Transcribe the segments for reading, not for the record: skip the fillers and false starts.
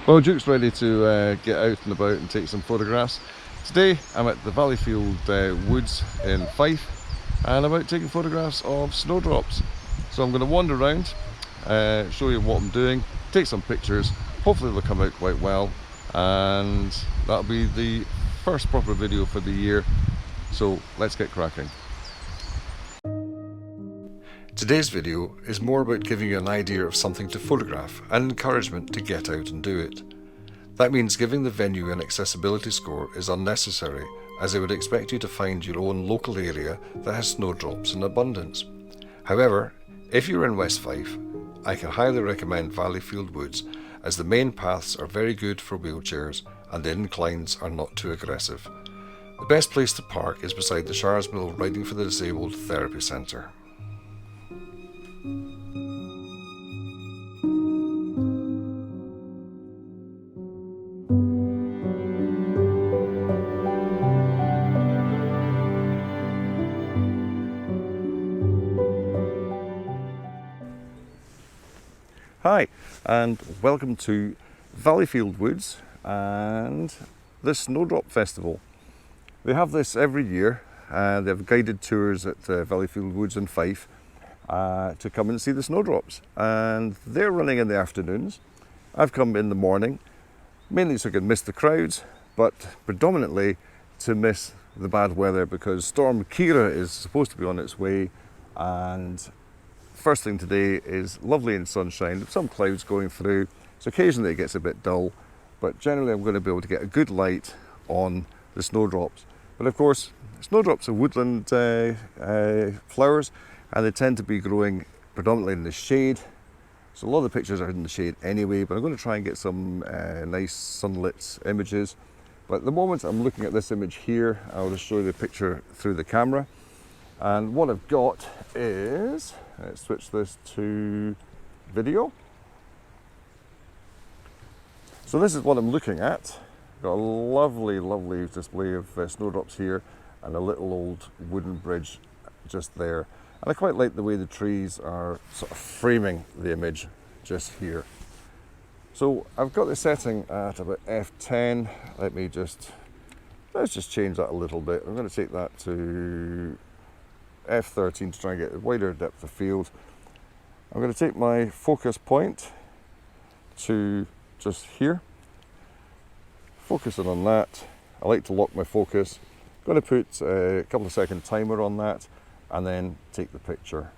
Well, Duke's ready to get out and about and take some photographs. Today I'm at the Valleyfield Woods in Fife and I'm out taking photographs of snowdrops. So I'm going to wander around, show you what I'm doing, take some pictures, hopefully they'll come out quite well, and that'll be the first proper video for the year. So let's get cracking. Today's video is more about giving you an idea of something to photograph and encouragement to get out and do it. That means giving the venue an accessibility score is unnecessary, as it would expect you to find your own local area that has snowdrops in abundance. However, if you're in West Fife, I can highly recommend Valleyfield Woods, as the main paths are very good for wheelchairs and the inclines are not too aggressive. The best place to park is beside the Shiresmill Riding for the Disabled Therapy Centre. Hi, and welcome to Valleyfield Woods and the Snowdrop Festival. They have this every year. They have guided tours at Valleyfield Woods in Fife to come and see the snowdrops, and they're running in the afternoons. I've come in the morning, mainly so I can miss the crowds, but predominantly to miss the bad weather, because Storm Kira is supposed to be on its way, and first thing today is lovely and sunshine with some clouds going through, so occasionally it gets a bit dull, but generally I'm going to be able to get a good light on the snowdrops. But of course, snowdrops are woodland flowers, and they tend to be growing predominantly in the shade, so a lot of the pictures are in the shade anyway, but I'm going to try and get some nice sunlit images. But at the moment I'm looking at this image here. I'll just show you the picture through the camera, and what I've got is, let's switch this to video. So this is what I'm looking at. Got a lovely display of snowdrops here and a little old wooden bridge just there. And I quite like the way the trees are sort of framing the image just here. So I've got the setting at about F10. Let's just change that a little bit. I'm going to take that to F13 to try and get a wider depth of field. I'm going to take my focus point to just here, focusing on that. I like to lock my focus. I'm going to put a couple of second timer on that and then take the picture.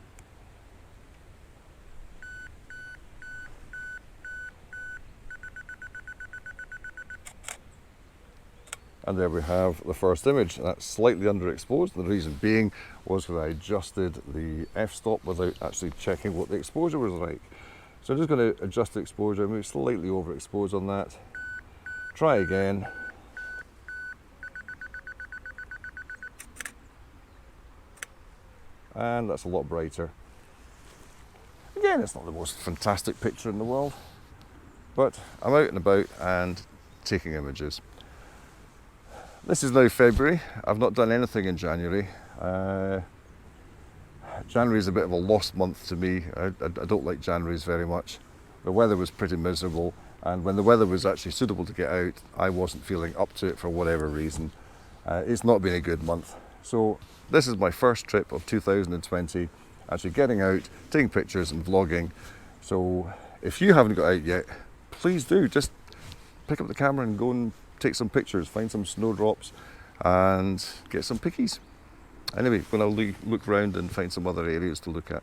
And there we have the first image. That's slightly underexposed. The reason being was that I adjusted the f-stop without actually checking what the exposure was like. So I'm just going to adjust the exposure, maybe slightly overexposed on that. Try again. And that's a lot brighter. Again, it's not the most fantastic picture in the world, but I'm out and about and taking images. This is now February. I've not done anything in January. January is a bit of a lost month to me. I don't like Januaries very much. The weather was pretty miserable, and when the weather was actually suitable to get out, I wasn't feeling up to it for whatever reason. It's not been a good month. So this is my first trip of 2020, actually getting out, taking pictures and vlogging. So if you haven't got out yet, please do. Just pick up the camera and go and take some pictures, find some snowdrops and get some pickies. Anyway, when I'll look around and find some other areas to look at.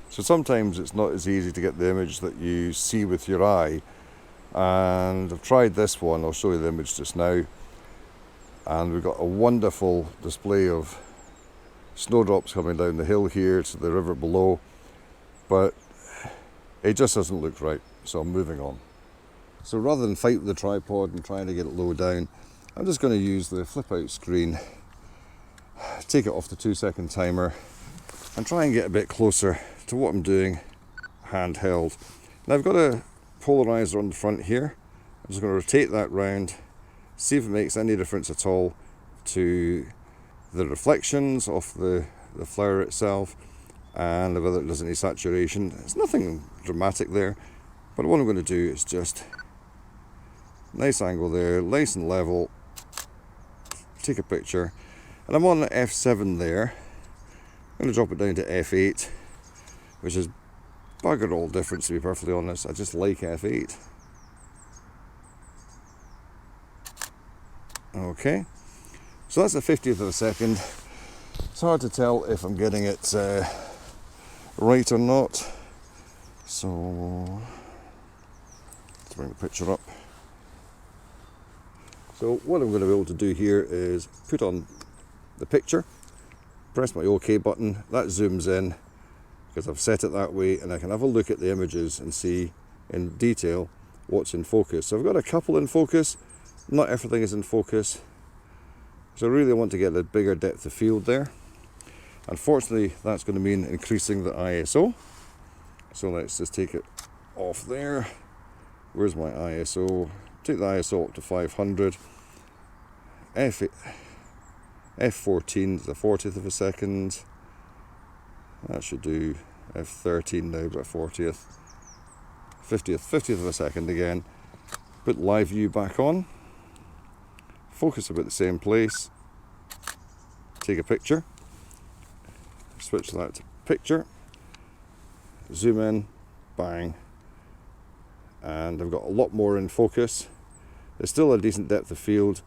So sometimes it's not as easy to get the image that you see with your eye, and I've tried this one. I'll show you the image just now, and we've got a wonderful display of snowdrops coming down the hill here to the river below, but it just doesn't look right, so I'm moving on. So rather than fight with the tripod and trying to get it low down, I'm just going to use the flip out screen, take it off the 2-second timer and try and get a bit closer to what I'm doing handheld. Now I've got a polarizer on the front here. I'm just going to rotate that round, see if it makes any difference at all to the reflections of the flower itself and whether it does any saturation. There's nothing dramatic there. But what I'm going to do is just nice angle there, nice and level, take a picture, and I'm on F7 there. I'm going to drop it down to F8, which is bugger all difference, to be perfectly honest. I just like F8. Okay, so that's a 50th of a second. It's hard to tell if I'm getting it right or not. So let's bring the picture up. So what I'm going to be able to do here is put on the picture, press my OK button, that zooms in because I've set it that way, and I can have a look at the images and see in detail what's in focus. So I've got a couple in focus, not everything is in focus. So I really want to get a bigger depth of field there. Unfortunately, that's going to mean increasing the ISO. So let's just take it off there. Where's my ISO? Take the ISO up to 500. F14 is a 40th of a second. That should do. F13 now, but 40th. 50th of a second again. Put live view back on. Focus about the same place. Take a picture. Switch that to picture. Zoom in. Bang. And I've got a lot more in focus. There's still a decent depth of field,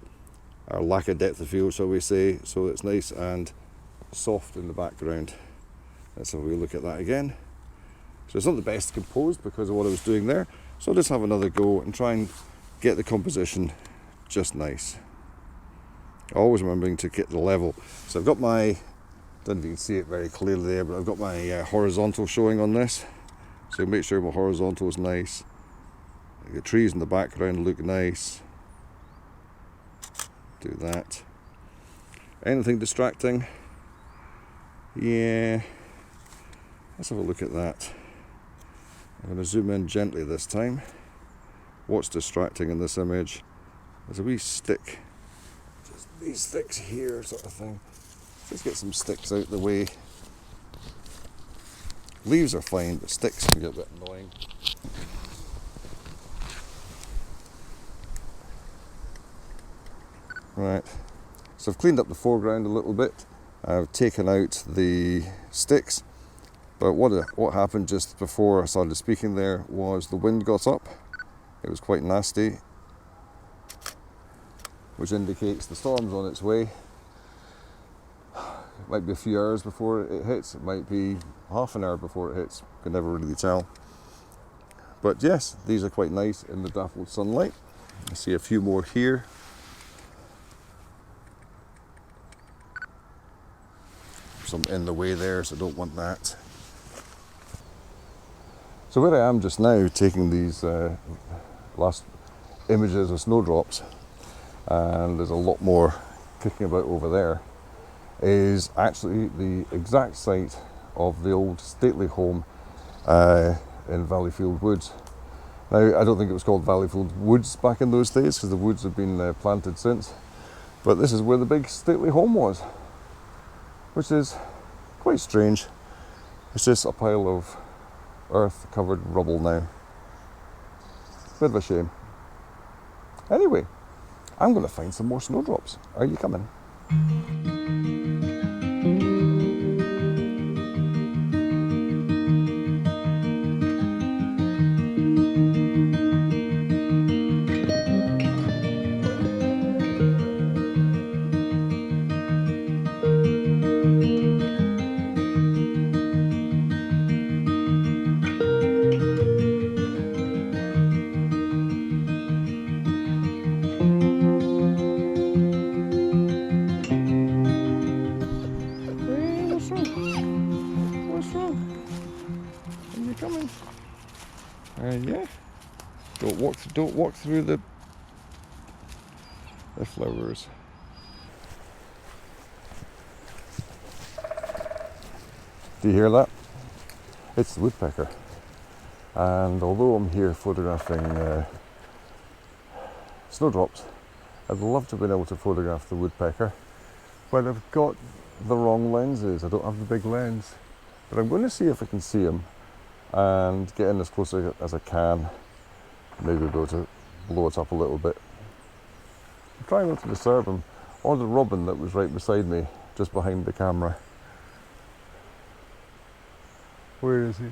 or lack of depth of field, shall we say, so it's nice and soft in the background. Let's have a wee look at that again. So it's not the best composed because of what I was doing there, so I'll just have another go and try and get the composition just nice. Always remembering to get the level. So I've got my, don't know if you can see it very clearly there, but I've got my horizontal showing on this. So make sure my horizontal is nice. The trees in the background look nice. Do that. Anything distracting? Yeah. Let's have a look at that. I'm going to zoom in gently this time. What's distracting in this image? There's a wee stick. Just these sticks here, sort of thing. Let's get some sticks out of the way. Leaves are fine, but sticks can get a bit annoying. Right, so I've cleaned up the foreground a little bit. I've taken out the sticks, but what happened just before I started speaking there was the wind got up. It was quite nasty, which indicates the storm's on its way. It might be a few hours before it hits, it might be half an hour before it hits, can never really tell. But yes, these are quite nice in the dappled sunlight. I see a few more here. Some in the way there, so I don't want that. So where I am just now, taking these last images of snowdrops, and there's a lot more kicking about over there, is actually the exact site of the old stately home in Valleyfield Woods. Now, I don't think it was called Valleyfield Woods back in those days, because the woods have been planted since, but this is where the big stately home was, which is quite strange. It's just a pile of earth covered rubble now. Bit of a shame. Anyway, I'm going to find some more snowdrops. Are you coming? Yeah. Don't walk through the flowers. Do you hear that? It's the woodpecker. And although I'm here photographing snowdrops, I'd love to have been able to photograph the woodpecker, but I've got the wrong lenses. I don't have the big lens. But I'm going to see if I can see him and get in as close as I can Maybe be able to blow it up a little bit. I'm trying not to disturb him, or the robin that was right beside me, just behind the camera. Where is he?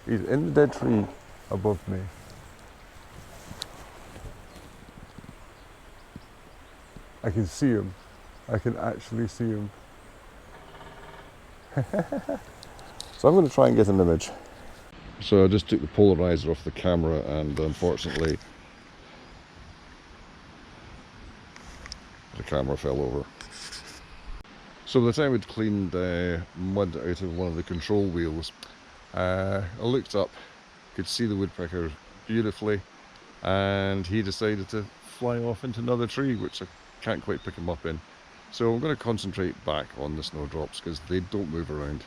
He's in the dead tree above me. I can see him. I can actually see him. So I'm going to try and get an image. So I just took the polarizer off the camera, and unfortunately the camera fell over. So by the time we'd cleaned mud out of one of the control wheels, I looked up, could see the woodpecker beautifully, and he decided to fly off into another tree, which I can't quite pick him up in. So I'm going to concentrate back on the snowdrops because they don't move around.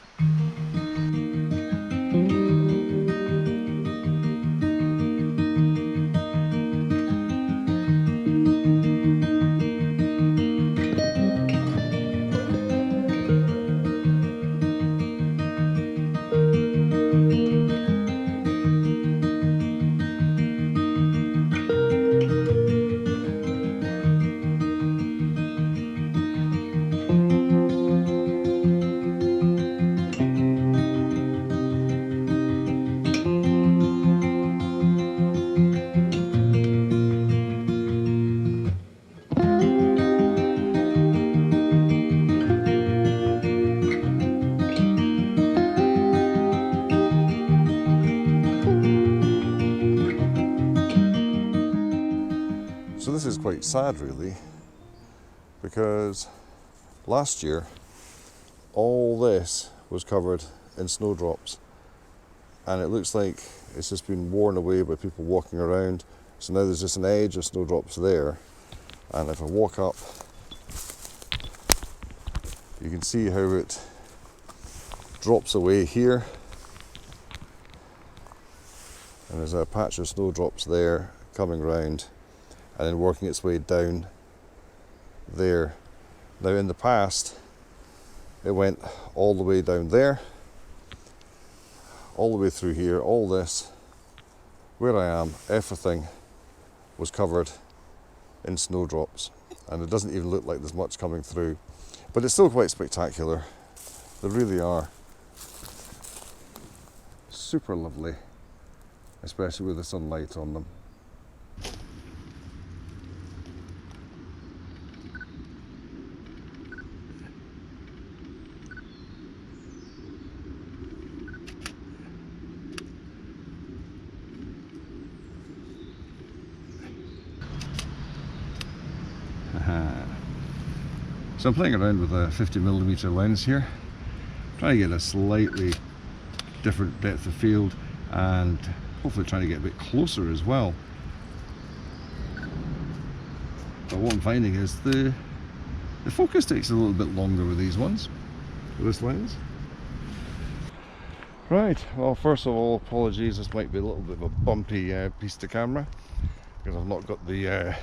So this is quite sad really, because last year all this was covered in snowdrops, and it looks like it's just been worn away by people walking around. So now there's just an edge of snowdrops there, and if I walk up you can see how it drops away here, and there's a patch of snowdrops there coming round and then working its way down there. Now in the past it went all the way down there, all the way through here. All this, where I am, everything was covered in snowdrops, and it doesn't even look like there's much coming through, but it's still quite spectacular. They really are super lovely, especially with the sunlight on them. So I'm playing around with a 50mm lens here, trying to get a slightly different depth of field, and hopefully trying to get a bit closer as well. But what I'm finding is the focus takes a little bit longer with these ones, with this lens. Right, well, first of all, apologies, this might be a little bit of a bumpy piece to camera, because I've not got the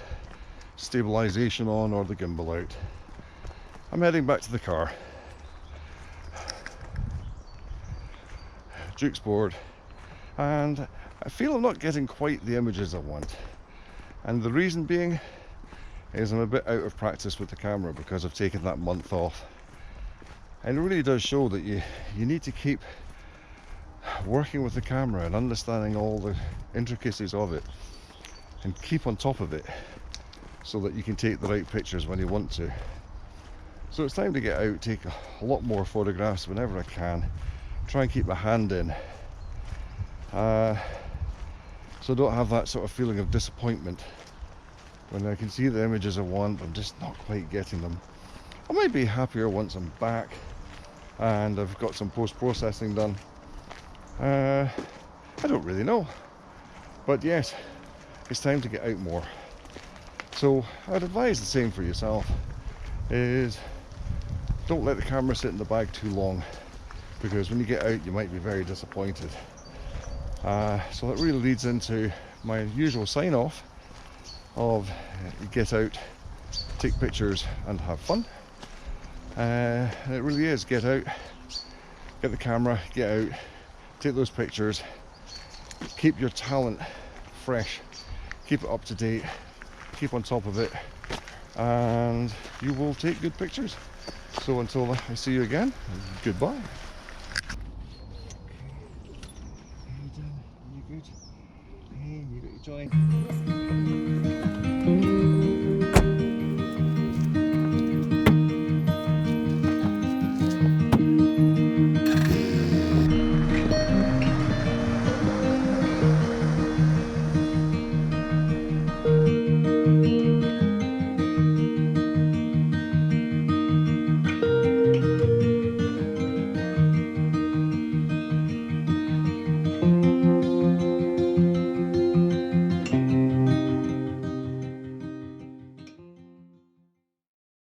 stabilization on or the gimbal out. I'm heading back to the car. Duke's board, and I feel I'm not getting quite the images I want, and the reason being is I'm a bit out of practice with the camera because I've taken that month off, and it really does show that you need to keep working with the camera and understanding all the intricacies of it and keep on top of it so that you can take the right pictures when you want to. So it's time to get out, take a lot more photographs whenever I can, try and keep my hand in, so I don't have that sort of feeling of disappointment when I can see the images I want, I'm just not quite getting them. I might be happier once I'm back and I've got some post-processing done. I don't really know, but yes, it's time to get out more. So I'd advise the same for yourself, is don't let the camera sit in the bag too long, because when you get out you might be very disappointed. So that really leads into my usual sign off of get out, take pictures and have fun. And it really is get out, get the camera, get out, take those pictures, keep your talent fresh keep it up to date, keep on top of it, and you will take good pictures. So until I see you again, goodbye.